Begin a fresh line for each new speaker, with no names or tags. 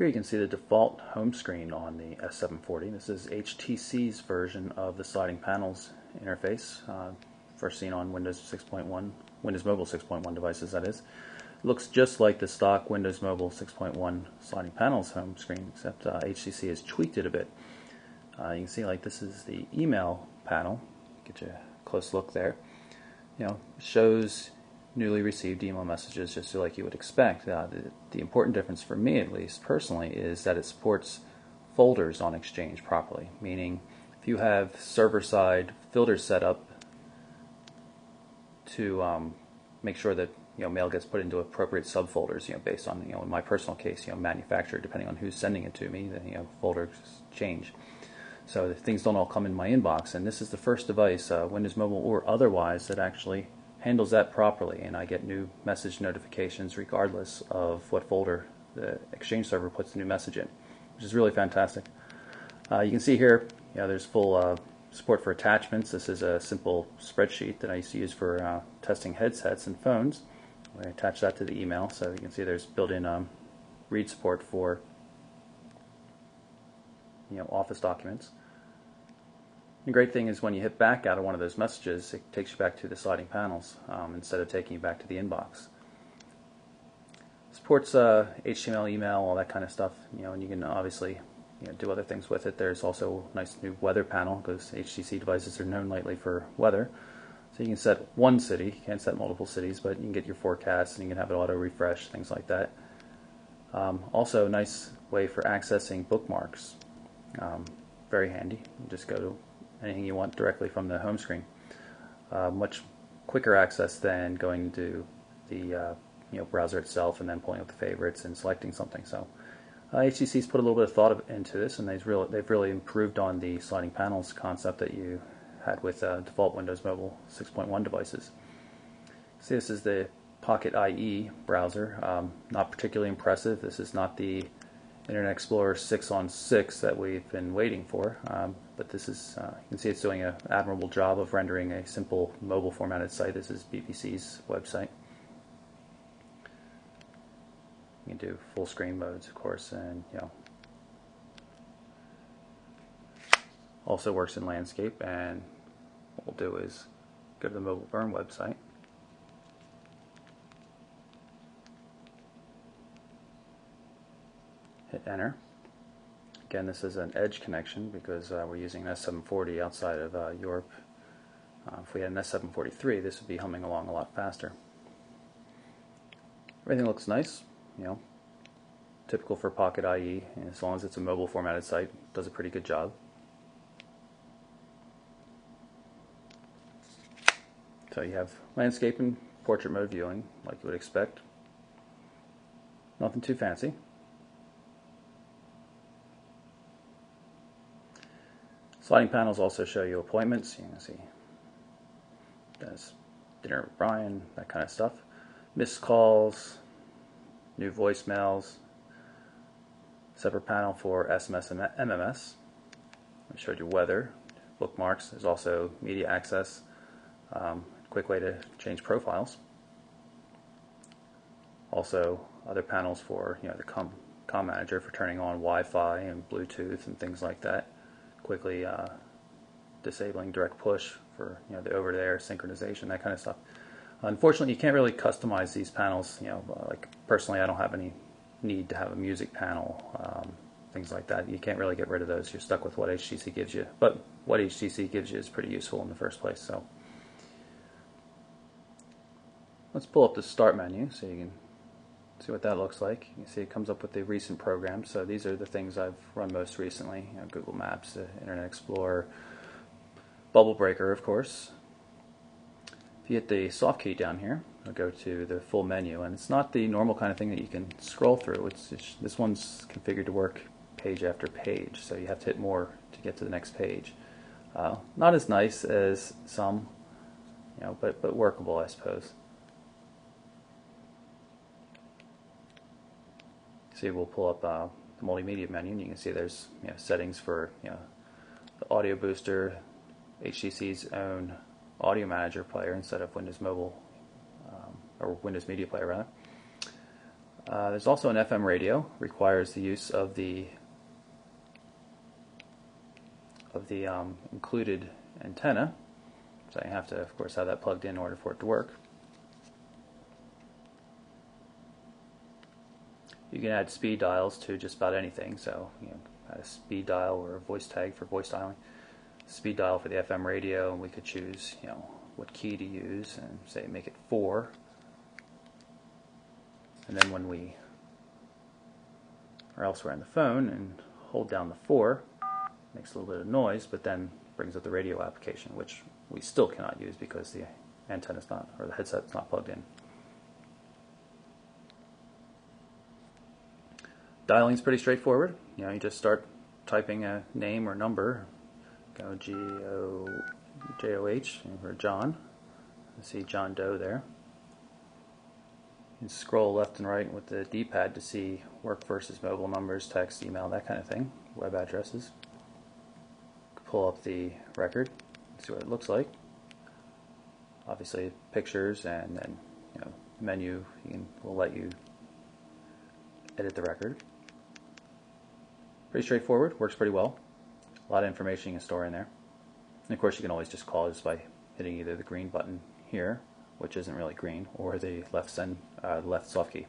Here you can see the default home screen on the S740. This is HTC's version of the sliding panels interface, first seen on Windows 6.1, Windows Mobile 6.1 devices, that is. It looks just like the stock Windows Mobile 6.1 sliding panels home screen, except HTC has tweaked it a bit. You can see like this is the email panel. Get you a close look there. It shows newly received email messages just like you would expect. The important difference for me, at least personally, is that it supports folders on Exchange properly, meaning if you have server-side filters set up to make sure that mail gets put into appropriate subfolders, based on in my personal case, manufacturer, depending on who's sending it to me, then folders change. So the things don't all come in my inbox, and this is the first device, Windows Mobile or otherwise, that actually handles that properly, and I get new message notifications regardless of what folder the Exchange server puts the new message in, which is really fantastic. You can see here, there's full support for attachments. This is a simple spreadsheet that I used to use for testing headsets and phones. I attach that to the email, so you can see there's built-in read support for Office documents. The great thing is when you hit back out of one of those messages, it takes you back to the sliding panels instead of taking you back to the inbox. Supports HTML, email, all that kind of stuff, and you can obviously do other things with it. There's also a nice new weather panel, because HTC devices are known lately for weather. So you can set one city, you can't set multiple cities, but you can get your forecasts and you can have it auto refresh, things like that. Also a nice way for accessing bookmarks. Very handy. You just go to anything you want directly from the home screen. Much quicker access than going to the browser itself and then pulling up the favorites and selecting something. So HTC's put a little bit of thought into this, and they've really improved on the sliding panels concept that you had with default Windows Mobile 6.1 devices. See, this is the Pocket IE browser. Not particularly impressive. This is not the Internet Explorer 6 on 6 that we've been waiting for, but this is, you can see it's doing an admirable job of rendering a simple mobile formatted site. This is BBC's website. You can do full screen modes, of course, and also works in landscape. And what we'll do is go to the Mobile Burn website. Hit enter. Again, this is an edge connection because we're using an S740 outside of Europe. If we had an S743, this would be humming along a lot faster. Everything looks nice, typical for Pocket IE, and as long as it's a mobile formatted site, it does a pretty good job. So you have landscape and portrait mode viewing, like you would expect. Nothing too fancy. Sliding panels also show you appointments. You can see there's dinner with Brian, that kind of stuff. Missed calls, new voicemails, separate panel for SMS and MMS. I showed you weather, bookmarks. There's also media access, quick way to change profiles. Also other panels for the comm manager for turning on Wi-Fi and Bluetooth and things like that. Quickly disabling direct push for the over-the-air synchronization, that kind of stuff. Unfortunately, you can't really customize these panels. Like personally, I don't have any need to have a music panel, things like that. You can't really get rid of those. You're stuck with what HTC gives you. But what HTC gives you is pretty useful in the first place. So let's pull up the Start menu so you can see what that looks like. You can see it comes up with the recent programs. So these are the things I've run most recently. Google Maps, Internet Explorer, Bubble Breaker, of course. If you hit the soft key down here, it'll go to the full menu, and it's not the normal kind of thing that you can scroll through. This one's configured to work page after page, so you have to hit more to get to the next page. Not as nice as some, but workable, I suppose. See, we'll pull up the multimedia menu, and you can see there's settings for the audio booster, HTC's own audio manager player instead of Windows Mobile or Windows Media Player rather. There's also an FM radio, requires the use of the included antenna, so you have to, of course, have that plugged in order for it to work. You can add speed dials to just about anything, so add a speed dial or a voice tag for voice dialing. Speed dial for the FM radio, and we could choose what key to use, and say make it 4. And then when we are elsewhere on the phone and hold down the 4, makes a little bit of noise, but then brings up the radio application, which we still cannot use because the antenna's not, or the headset's not plugged in. Dialing is pretty straightforward. You just start typing a name or number. Go G-O-J-O-H for John. You see John Doe there. You can scroll left and right with the D-pad to see work versus mobile numbers, text, email, that kind of thing, web addresses. Pull up the record, see what it looks like. Obviously pictures, and then menu will let you edit the record. Pretty straightforward, works pretty well. A lot of information you can store in there. And of course you can always just call this by hitting either the green button here, which isn't really green, or the left soft key.